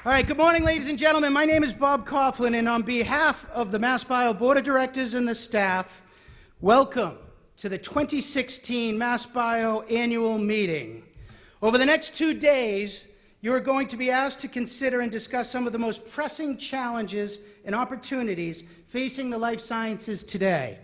All right, good morning, ladies and gentlemen. My name is Bob Coughlin, and on behalf of the MassBio Board of Directors and the staff, welcome to the 2016 MassBio Annual Meeting. Over the next 2 days, you are going to be asked to consider and discuss some of the most pressing challenges and opportunities facing the life sciences today.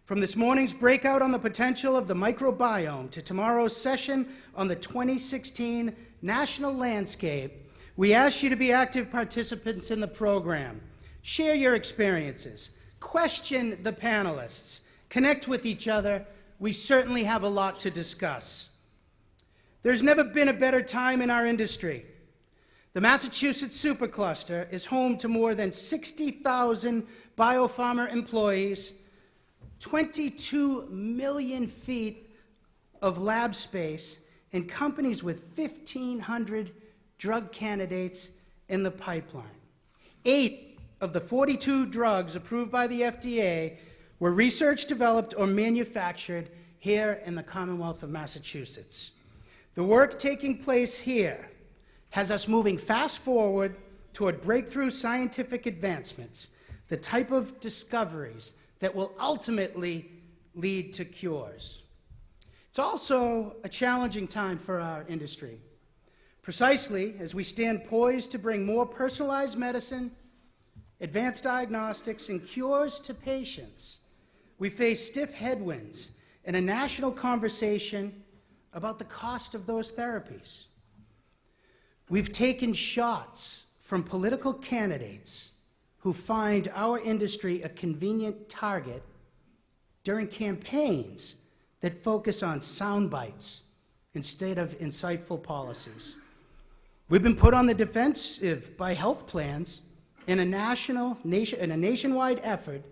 From this morning's breakout on the potential of the microbiome to tomorrow's session on the 2016 national landscape, we ask you to be active participants in the program. Share your experiences, question the panelists, connect with each other. We certainly have a lot to discuss. There's never been a better time in our industry. The Massachusetts Supercluster is home to more than 60,000 biopharma employees, 22 million feet of lab space, and companies with 1,500 drug candidates in the pipeline. 8 of the 42 drugs approved by the FDA were research developed or manufactured here in the Commonwealth of Massachusetts. The work taking place here has us moving fast forward toward breakthrough scientific advancements, the type of discoveries that will ultimately lead to cures. It's also a challenging time for our industry. Precisely as we stand poised to bring more personalized medicine, advanced diagnostics, and cures to patients, we face stiff headwinds and a national conversation about the cost of those therapies. We've taken shots from political candidates who find our industry a convenient target during campaigns that focus on sound bites instead of insightful policies. We've been put on the defensive by health plans in a nationwide effort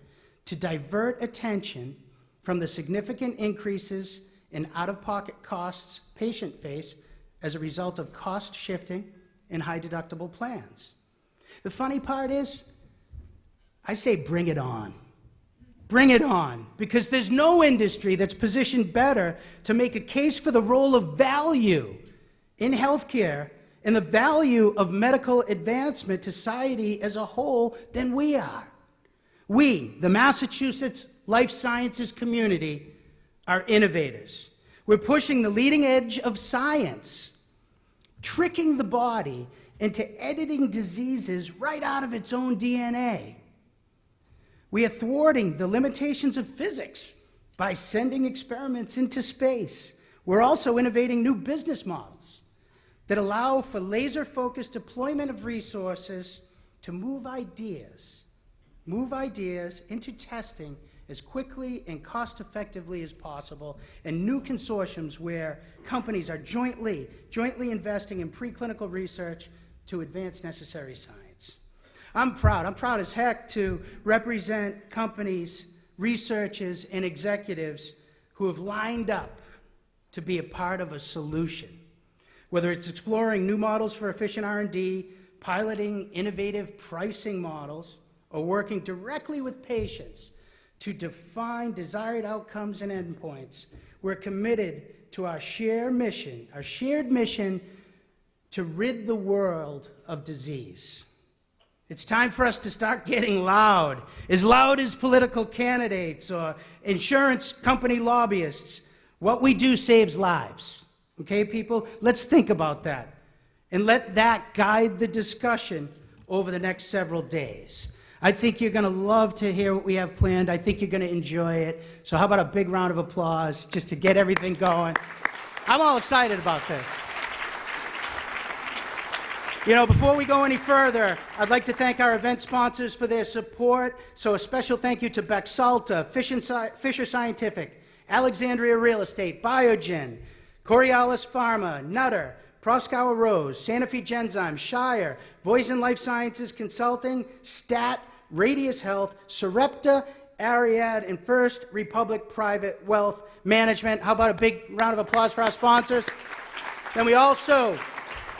to divert attention from the significant increases in out-of-pocket costs patients face as a result of cost shifting and high deductible plans. The funny part is, I say bring it on. Bring it on, because there's no industry that's positioned better to make a case for the role of value in healthcare and the value of medical advancement to society as a whole than we are. We, the Massachusetts life sciences community, are innovators. We're pushing the leading edge of science, tricking the body into editing diseases right out of its own DNA. We are thwarting the limitations of physics by sending experiments into space. We're also innovating new business models that allow for laser-focused deployment of resources to move ideas into testing as quickly and cost-effectively as possible, and new consortiums where companies are jointly investing in preclinical research to advance necessary science. I'm proud as heck to represent companies, researchers, and executives who have lined up to be a part of a solution. Whether it's exploring new models for efficient R&D, piloting innovative pricing models, or working directly with patients to define desired outcomes and endpoints, we're committed to our shared mission to rid the world of disease. It's time for us to start getting loud as political candidates or insurance company lobbyists. What we do saves lives. Okay, people? Let's think about that. And let that guide the discussion over the next several days. I think you're going to love to hear what we have planned. I think you're going to enjoy it. So how about a big round of applause just to get everything going? I'm all excited about this. You know, before we go any further, I'd like to thank our event sponsors for their support. So a special thank you to Bexalta, Fisher Scientific, Alexandria Real Estate, Biogen, Coriolis Pharma, Nutter, Proskauer Rose, Sanofi Genzyme, Shire, Voisin Life Sciences Consulting, Stat, Radius Health, Sarepta, Ariad, and First Republic Private Wealth Management. How about a big round of applause for our sponsors? Then we also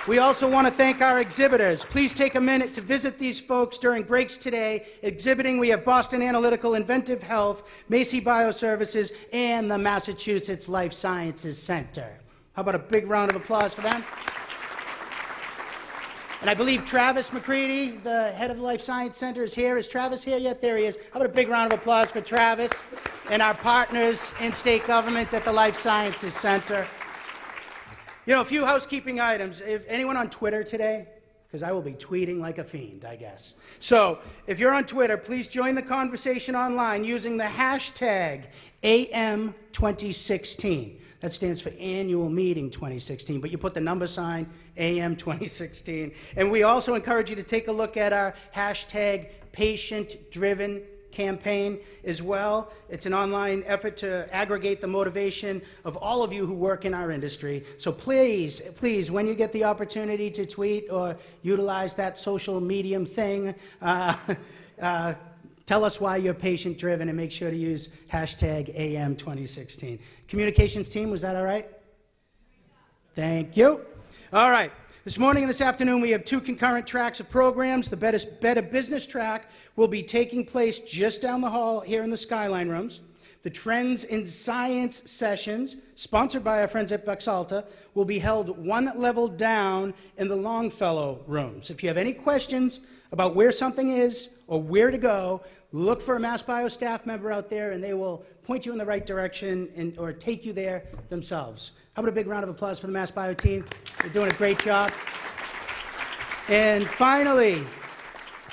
want to thank our exhibitors. Please take a minute to visit these folks during breaks today. Exhibiting, we have Boston Analytical Inventive Health, Macy Bioservices, and the Massachusetts Life Sciences Center. How about a big round of applause for them? And I believe Travis McCready, the head of the Life Science Center, is here. Is Travis here yet? There he is. How about a big round of applause for Travis and our partners in state government at the Life Sciences Center. You know, a few housekeeping items. If anyone on Twitter today? Because I will be tweeting like a fiend, I guess. So if you're on Twitter, please join the conversation online using the hashtag AM2016. That stands for Annual Meeting 2016, but you put the number sign AM 2016. And we also encourage you to take a look at our hashtag patient-driven campaign as well. It's an online effort to aggregate the motivation of all of you who work in our industry. So please, please, when you get the opportunity to tweet or utilize that social medium thing, tell us why you're patient-driven and make sure to use hashtag AM2016. Communications team, was that all right? Thank you. All right. This morning and this afternoon, we have two concurrent tracks of programs. The Better Business track will be taking place just down the hall here in the Skyline rooms. The Trends in Science sessions, sponsored by our friends at Bexalta, will be held one level down in the Longfellow rooms. If you have any questions about where something is or where to go, look for a MassBio staff member out there, and they will point you in the right direction or take you there themselves. How about a big round of applause for the MassBio team? They're doing a great job. And finally,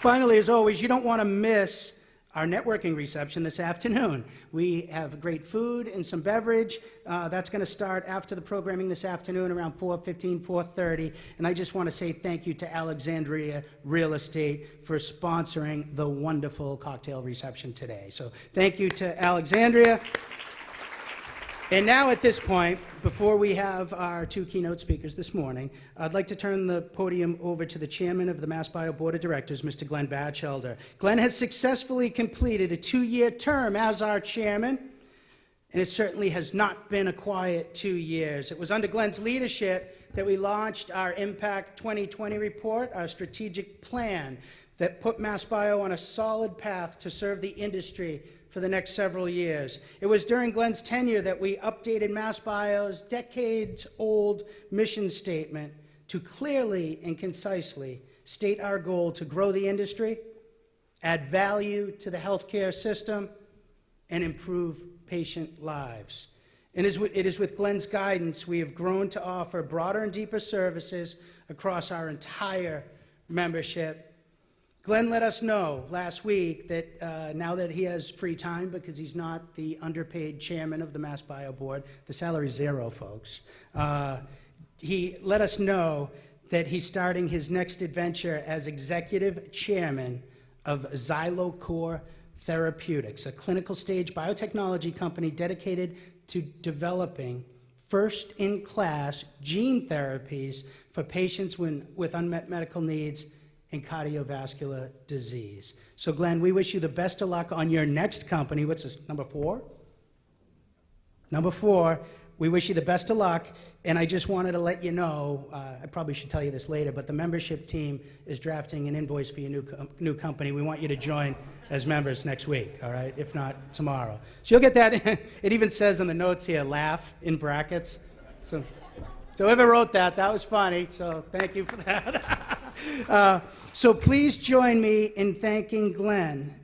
as always, you don't want to miss our networking reception this afternoon. We have great food and some beverage. That's going to start after the programming this afternoon around 4:15, 4:30. And I just want to say thank you to Alexandria Real Estate for sponsoring the wonderful cocktail reception today. So thank you to Alexandria. And now at this point, before we have our two keynote speakers this morning, I'd like to turn the podium over to the chairman of the MassBio Board of Directors, Mr. Glenn Batchelder. Glenn has successfully completed a 2-year term as our chairman, and it certainly has not been a quiet 2 years. It was under Glenn's leadership that we launched our Impact 2020 report, our strategic plan that put MassBio on a solid path to serve the industry for the next several years. It was during Glenn's tenure that we updated MassBio's decades-old mission statement to clearly and concisely state our goal to grow the industry, add value to the healthcare system, and improve patient lives. And it is with Glenn's guidance we have grown to offer broader and deeper services across our entire membership. Glenn let us know last week that now that he has free time because he's not the underpaid chairman of the MassBio board, the salary's zero, folks. He let us know that he's starting his next adventure as executive chairman of Xylocore Therapeutics, a clinical stage biotechnology company dedicated to developing first-in-class gene therapies for patients with unmet medical needs and cardiovascular disease. So Glenn, we wish you the best of luck on your next company. What's this, number 4? Number 4, we wish you the best of luck, and I just wanted to let you know, I probably should tell you this later, but the membership team is drafting an invoice for your new company. We want you to join as members next week, all right? If not, tomorrow. So you'll get that. It even says in the notes here, laugh in brackets. So whoever wrote that was funny, so thank you for that. So please join me in thanking Glenn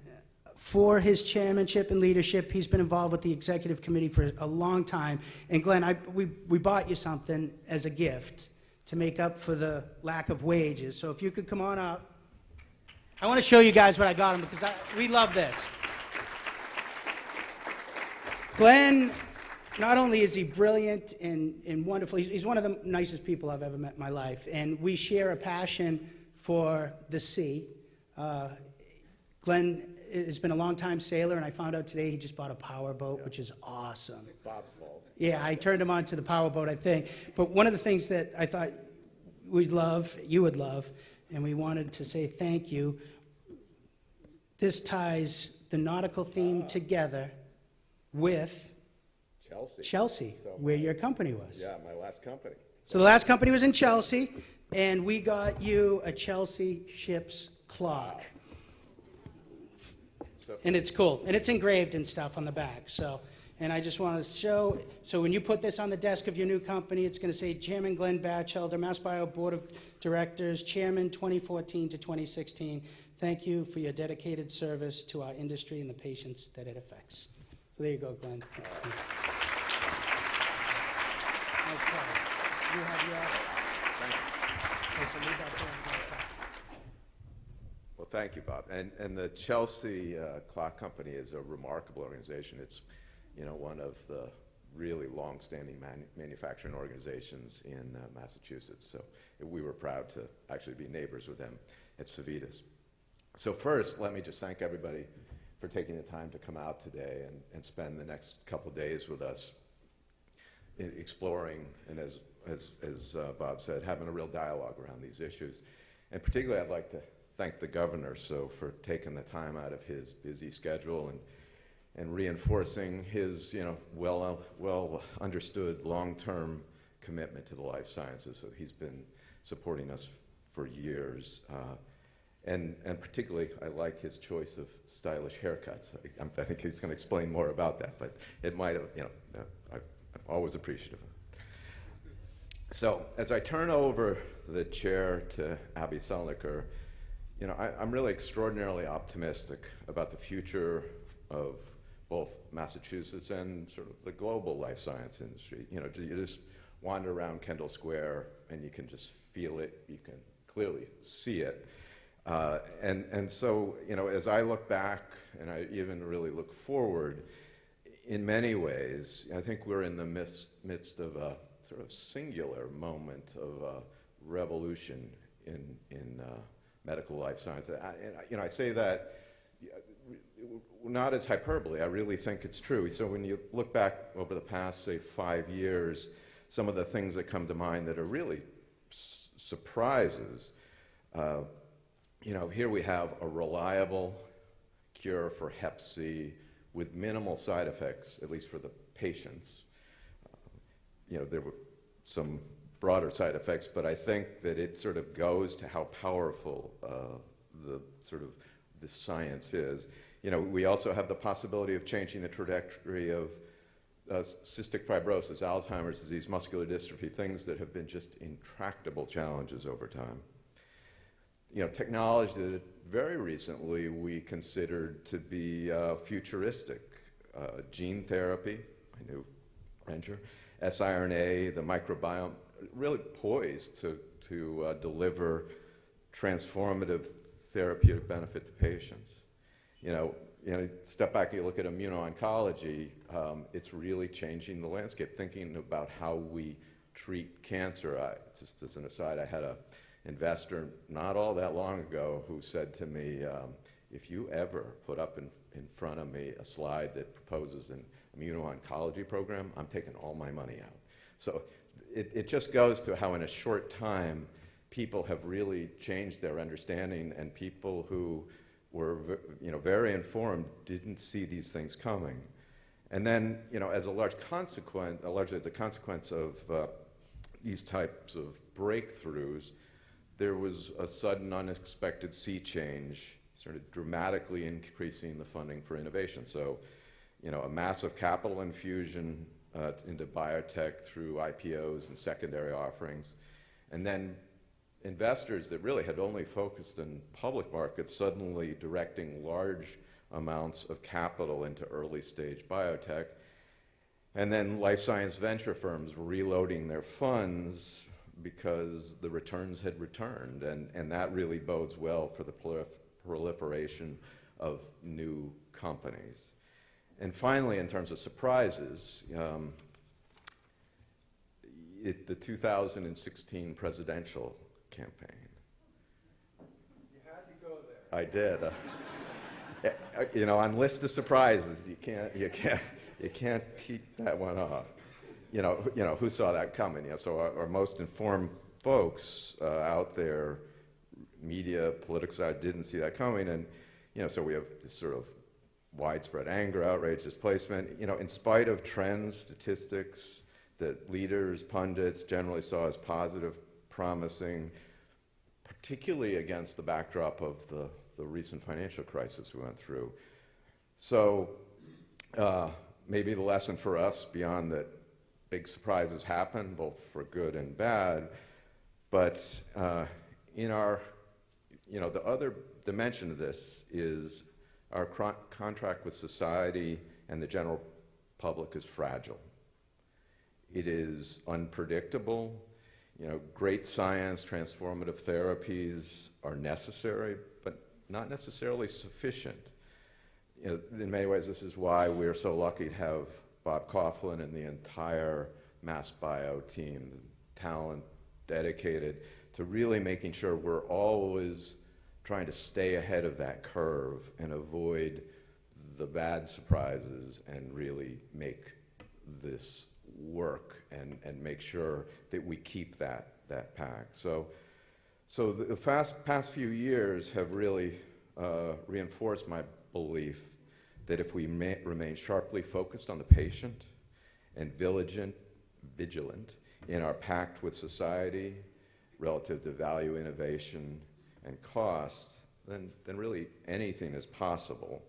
for his chairmanship and leadership. He's been involved with the executive committee for a long time. And Glenn, we bought you something as a gift to make up for the lack of wages. So if you could come on up. I want to show you guys what I got him because we love this. Glenn, not only is he brilliant and wonderful, he's one of the nicest people I've ever met in my life. And we share a passion for the sea. Glenn has been a long-time sailor, and I found out today he just bought a power boat, which is awesome. Bob's fault. Yeah, I turned him on to the power boat, I think. But one of the things that I thought we'd love, you would love, and we wanted to say thank you, this ties the nautical theme together with Chelsea, where your company was. Yeah, my last company. So the last company was in Chelsea, and we got you a Chelsea ship's clock. And it's cool. And it's engraved and stuff on the back. So, And I just want to show, so when you put this on the desk of your new company, it's going to say Chairman Glenn Batchelder, MassBio Board of Directors, Chairman 2014 to 2016. Thank you for your dedicated service to our industry and the patients that it affects. So there you go, Glenn. Okay. You have your... Okay, so leave that there and go talk. Well, thank you, Bob. And the Chelsea Clock Company is a remarkable organization. It's, one of the really long-standing manufacturing organizations in Massachusetts. So we were proud to actually be neighbors with them at Civitas. So first, let me just thank everybody for taking the time to come out today and spend the next couple days with us exploring, and as Bob said, having a real dialogue around these issues. And particularly, I'd like to thank the governor for taking the time out of his busy schedule and reinforcing his well understood long-term commitment to the life sciences. So he's been supporting us for years. And particularly, I like his choice of stylish haircuts. I think he's going to explain more about that, but it might have, I'm always appreciative of it. So as I turn over the chair to Abby Selniker, I'm really extraordinarily optimistic about the future of both Massachusetts and sort of the global life science industry. You just wander around Kendall Square and you can just feel it, you can clearly see it. And so, as I look back and I even really look forward, in many ways, I think we're in the midst of a sort of singular moment of revolution in medical life science. I say that not as hyperbole. I really think it's true. So when you look back over the past, say, 5 years, some of the things that come to mind that are really surprises. Here we have a reliable cure for Hep C with minimal side effects, at least for the patients. There were some broader side effects, but I think that it sort of goes to how powerful the science is. We also have the possibility of changing the trajectory of cystic fibrosis, Alzheimer's disease, muscular dystrophy, things that have been just intractable challenges over time. Technology that very recently we considered to be futuristic. Gene therapy, I knew venture, siRNA, the microbiome, really poised to deliver transformative therapeutic benefit to patients. Step back and you look at immuno-oncology, it's really changing the landscape, thinking about how we treat cancer. Just as an aside, I had an investor not all that long ago who said to me, if you ever put up in front of me a slide that proposes an immuno-oncology program, I'm taking all my money out. So it just goes to how in a short time people have really changed their understanding, and people who were very informed didn't see these things coming. And then, as largely as a consequence of these types of breakthroughs, there was a sudden unexpected sea change, sort of dramatically increasing the funding for innovation. So, a massive capital infusion into biotech through IPOs and secondary offerings. And then investors that really had only focused in public markets suddenly directing large amounts of capital into early stage biotech. And then life science venture firms reloading their funds because the returns had returned. And that really bodes well for the proliferation of new companies. And finally, in terms of surprises, the 2016 presidential campaign. You had to go there. I did. On list of surprises, you can't keep that one off. Who saw that coming? So our most informed folks out there, media, political side, didn't see that coming, and so we have this sort of widespread anger, outrage, displacement. In spite of trends, statistics that leaders, pundits generally saw as positive, promising, particularly against the backdrop of the recent financial crisis we went through. So maybe the lesson for us, beyond that big surprises happen, both for good and bad, but in our, the other dimension of this is our contract with society and the general public is fragile. It is unpredictable. Great science, transformative therapies are necessary, but not necessarily sufficient. In many ways, this is why we're so lucky to have Bob Coughlin and the entire MassBio team, talent dedicated to really making sure we're always trying to stay ahead of that curve and avoid the bad surprises and really make this work and make sure that we keep that pack. So the past few years have really reinforced my belief that if we remain sharply focused on the patient and vigilant in our pact with society relative to value, innovation, and cost, then really anything is possible.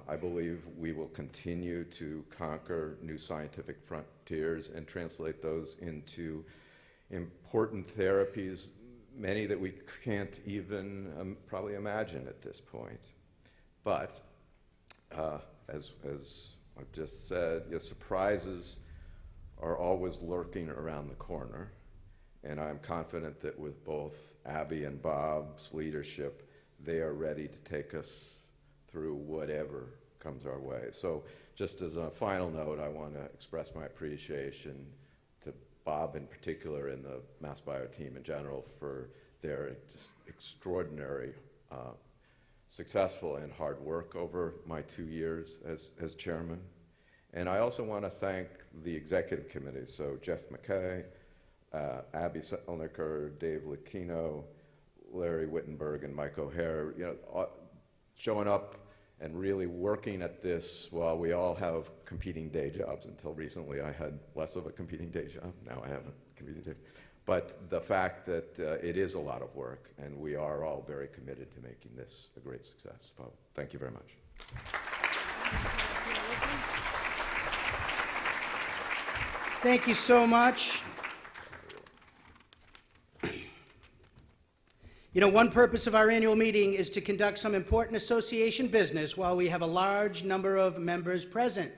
I believe we will continue to conquer new scientific frontiers and translate those into important therapies, many that we can't even probably imagine at this point. But as I've just said, surprises are always lurking around the corner, and I'm confident that with both Abby and Bob's leadership, they are ready to take us through whatever comes our way. So just as a final note, I want to express my appreciation to Bob in particular and the MassBio team in general for their just extraordinary successful and hard work over my 2 years as chairman. And I also want to thank the executive committee, so Jeff McKay, Abby Selnicker, Dave Lucchino, Larry Wittenberg, and Mike O'Hare, showing up and really working at this while we all have competing day jobs. Until recently, I had less of a competing day job. Now I have a competing day. But the fact that it is a lot of work, and we are all very committed to making this a great success. So thank you very much. Thank you so much. One purpose of our annual meeting is to conduct some important association business while we have a large number of members present.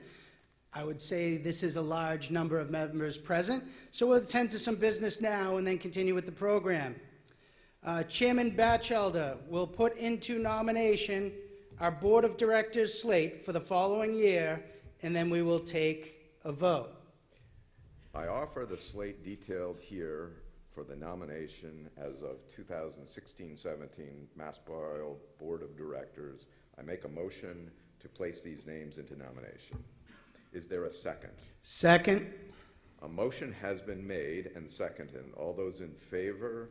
I would say this is a large number of members present, so we'll attend to some business now and then continue with the program. Chairman Batchelder will put into nomination our Board of Directors slate for the following year, and then we will take a vote. I offer the slate detailed here for the nomination as of 2016-17 MassBio Board of Directors. I make a motion to place these names into nomination. Is there a second? Second. A motion has been made and seconded. All those in favor?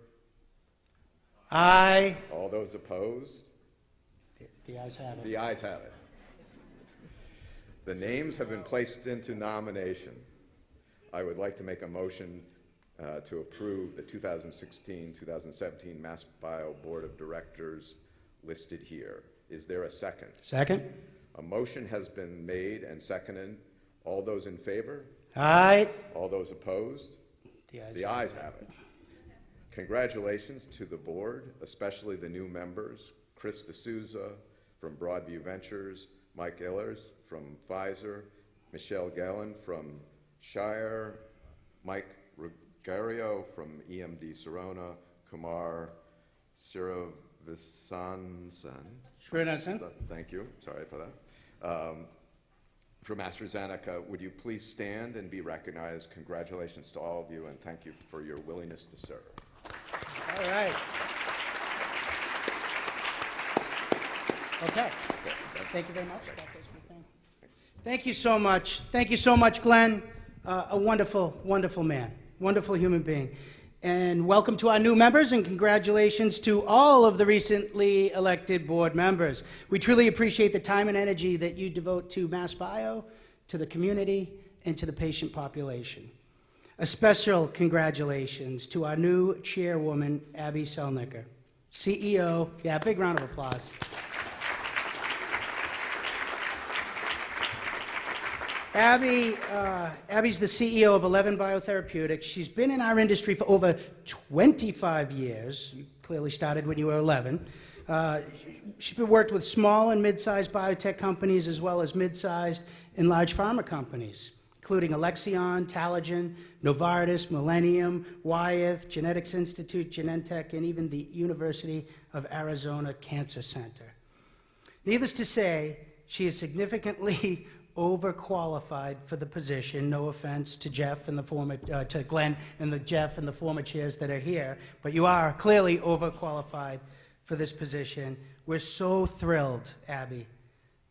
Aye. All those opposed? The ayes have it. The ayes have it. The names have been placed into nomination. I would like to make a motion to approve the 2016-2017 MassBio Board of Directors listed here. Is there a second? Second. A motion has been made and seconded. All those in favor? Aye. All those opposed? The ayes have it. Congratulations to the board, especially the new members, Chris D'Souza from Broadview Ventures, Mike Illers from Pfizer, Michelle Gallen from Shire, Mike Ruggiero from EMD Sirona, Kumar Srinivasan. Thank you. Sorry for that. From AstraZeneca, would you please stand and be recognized? Congratulations to all of you, and thank you for your willingness to serve. All right. Okay. Thank you very much. Thank you so much. Thank you so much, Glenn. A wonderful, wonderful man, wonderful human being. And welcome to our new members, and congratulations to all of the recently elected board members. We truly appreciate the time and energy that you devote to MassBio, to the community, and to the patient population. A special congratulations to our new chairwoman, Abby Selnicker, CEO. Yeah, big round of applause. Abby's the CEO of 11 Biotherapeutics. She's been in our industry for over 25 years. You clearly started when you were 11. She's worked with small and mid-sized biotech companies as well as mid-sized and large pharma companies, including Alexion, Tallagen, Novartis, Millennium, Wyeth, Genetics Institute, Genentech, and even the University of Arizona Cancer Center. Needless to say, she is significantly overqualified for the position. No offense to Jeff and to Glenn and Jeff and the former chairs that are here, but you are clearly overqualified for this position. We're so thrilled, Abby,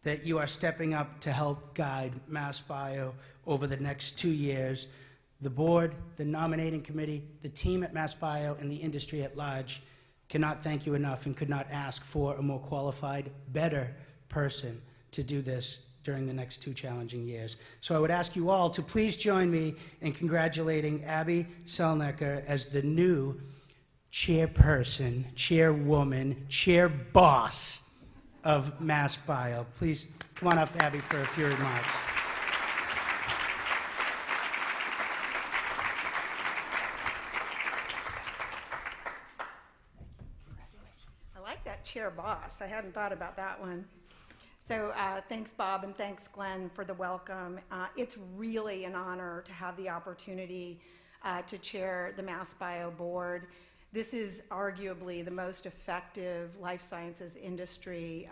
that you are stepping up to help guide MassBio over the next 2 years. The board, the nominating committee, the team at MassBio, and the industry at large cannot thank you enough and could not ask for a more qualified, better person to do this during the next 2 challenging years. So I would ask you all to please join me in congratulating Abby Selnecker as the new chairperson, chairwoman, chair boss of MassBio. Please come on up, Abby, for a few remarks. I like that chair boss. I hadn't thought about that one. So thanks, Bob, and thanks, Glenn, for the welcome. It's really an honor to have the opportunity to chair the MassBio board. This is arguably the most effective life sciences industry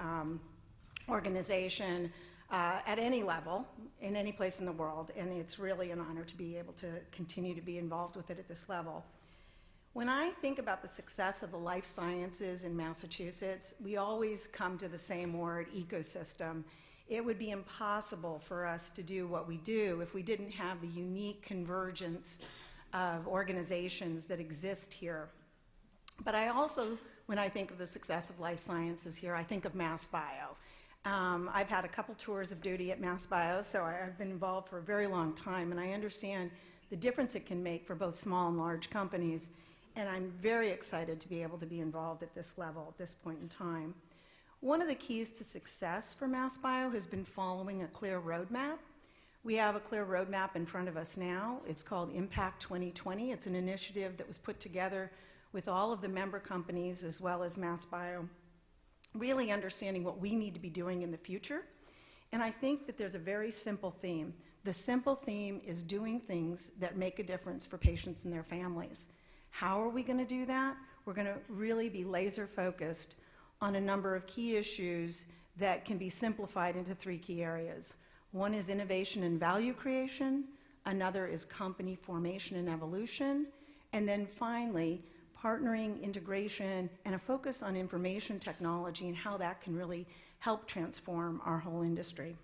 organization at any level, in any place in the world, and it's really an honor to be able to continue to be involved with it at this level. When I think about the success of the life sciences in Massachusetts, we always come to the same word, ecosystem. It would be impossible for us to do what we do if we didn't have the unique convergence of organizations that exist here. But I also, when I think of the success of life sciences here, I think of MassBio. I've had a couple tours of duty at MassBio, so I've been involved for a very long time, and I understand the difference it can make for both small and large companies. And I'm very excited to be able to be involved at this level, at this point in time. One of the keys to success for MassBio has been following a clear roadmap. We have a clear roadmap in front of us now. It's called Impact 2020. It's an initiative that was put together with all of the member companies as well as MassBio, really understanding what we need to be doing in the future. And I think that there's a very simple theme. The simple theme is doing things that make a difference for patients and their families. How are we going to do that? We're going to really be laser focused on a number of key issues that can be simplified into 3 key areas. One is innovation and value creation, another is company formation and evolution, and then finally, partnering, integration, and a focus on information technology and how that can really help transform our whole industry.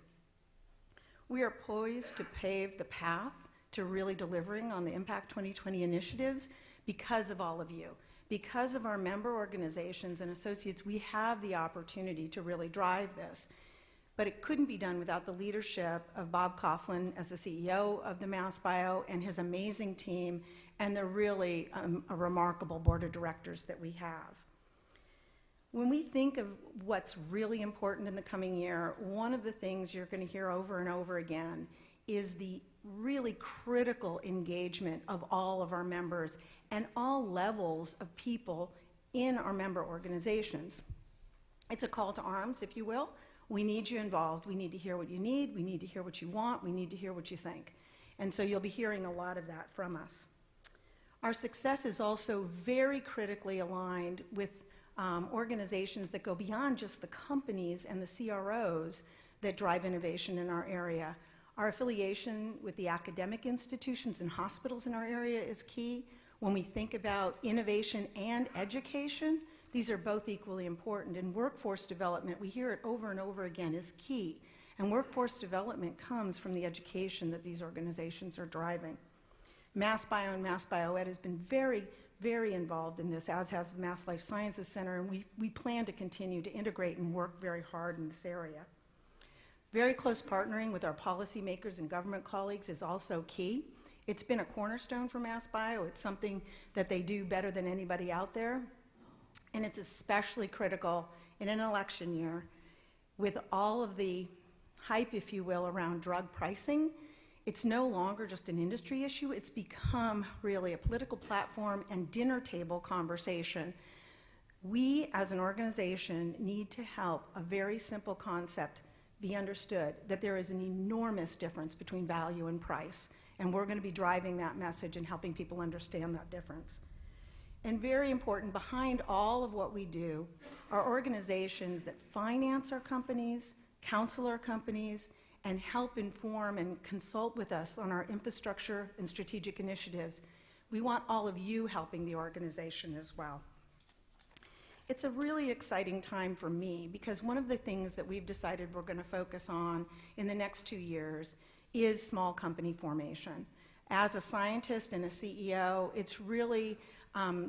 We are poised to pave the path to really delivering on the Impact 2020 initiatives because of all of you. Because of our member organizations and associates, we have the opportunity to really drive this. But it couldn't be done without the leadership of Bob Coughlin as the CEO of the MassBio and his amazing team, and the really a remarkable board of directors that we have. When we think of what's really important in the coming year, one of the things you're going to hear over and over again is the really critical engagement of all of our members and all levels of people in our member organizations. It's a call to arms, if you will. We need you involved. We need to hear what you need. We need to hear what you want. We need to hear what you think. And so you'll be hearing a lot of that from us. Our success is also very critically aligned with organizations that go beyond just the companies and the CROs that drive innovation in our area. Our affiliation with the academic institutions and hospitals in our area is key. When we think about innovation and education, these are both equally important. And workforce development, we hear it over and over again, is key. And workforce development comes from the education that these organizations are driving. MassBio and MassBioEd has been very, very involved in this, as has the Mass Life Sciences Center, and we plan to continue to integrate and work very hard in this area. Very close partnering with our policymakers and government colleagues is also key. It's been a cornerstone for MassBio. It's something that they do better than anybody out there, and it's especially critical in an election year with all of the hype, if you will, around drug pricing. It's no longer just an industry issue. It's become really a political platform and dinner table conversation. We, as an organization, need to help a very simple concept be understood, that there is an enormous difference between value and price, and we're going to be driving that message and helping people understand that difference. And very important, behind all of what we do are organizations that finance our companies, counsel our companies, and help inform and consult with us on our infrastructure and strategic initiatives. We want all of you helping the organization as well. It's a really exciting time for me because one of the things that we've decided we're going to focus on in the next 2 years is small company formation. As a scientist and a CEO, it's really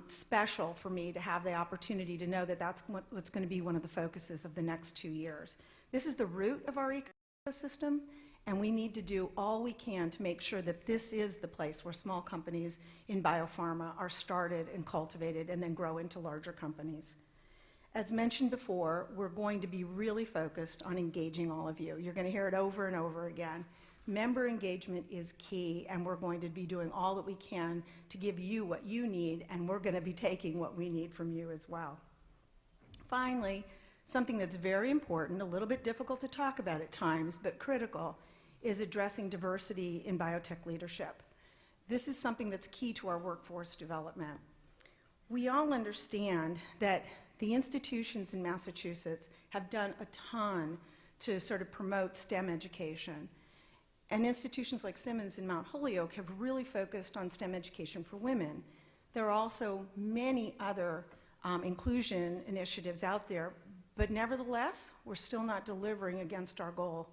special for me to have the opportunity to know that that's what's going to be one of the focuses of the next 2 years. This is the root of our ecosystem, and we need to do all we can to make sure that this is the place where small companies in biopharma are started and cultivated and then grow into larger companies. As mentioned before, we're going to be really focused on engaging all of you. You're going to hear it over and over again. Member engagement is key, and we're going to be doing all that we can to give you what you need, and we're going to be taking what we need from you as well. Finally, something that's very important, a little bit difficult to talk about at times, but critical, is addressing diversity in biotech leadership. This is something that's key to our workforce development. We all understand that the institutions in Massachusetts have done a ton to sort of promote STEM education. And institutions like Simmons and Mount Holyoke have really focused on STEM education for women. There are also many other inclusion initiatives out there, but nevertheless, we're still not delivering against our goal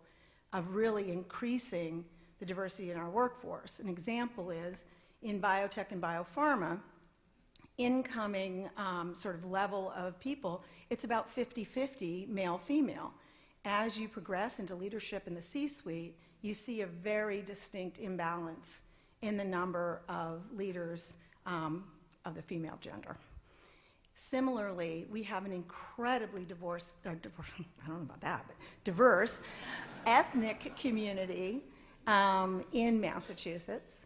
of really increasing the diversity in our workforce. An example is in biotech and biopharma, incoming sort of level of people, it's about 50-50 male-female. As you progress into leadership in the C-suite, you see a very distinct imbalance in the number of leaders of the female gender. Similarly, we have an incredibly diverse ethnic community in Massachusetts.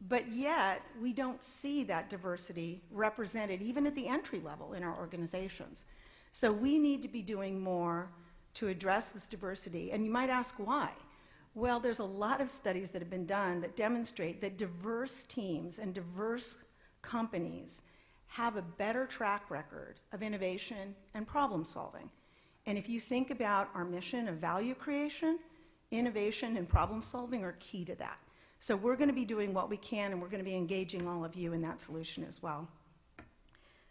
But yet, we don't see that diversity represented even at the entry level in our organizations. So we need to be doing more to address this diversity. And you might ask why? Well, there's a lot of studies that have been done that demonstrate that diverse teams and diverse companies have a better track record of innovation and problem solving. And if you think about our mission of value creation, innovation and problem solving are key to that. So we're going to be doing what we can, and we're going to be engaging all of you in that solution as well.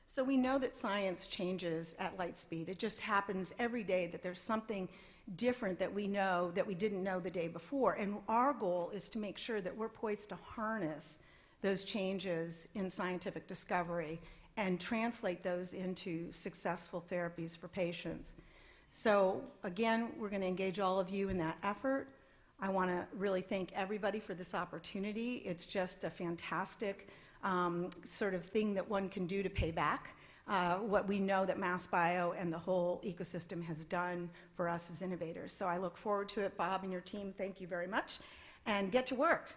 So we know that science changes at light speed. It just happens every day that there's something different that we know that we didn't know the day before. And our goal is to make sure that we're poised to harness those changes in scientific discovery and translate those into successful therapies for patients. So again, we're going to engage all of you in that effort. I want to really thank everybody for this opportunity. It's just a fantastic sort of thing that one can do to pay back what we know that MassBio and the whole ecosystem has done for us as innovators. So I look forward to it. Bob and your team, thank you very much. And get to work.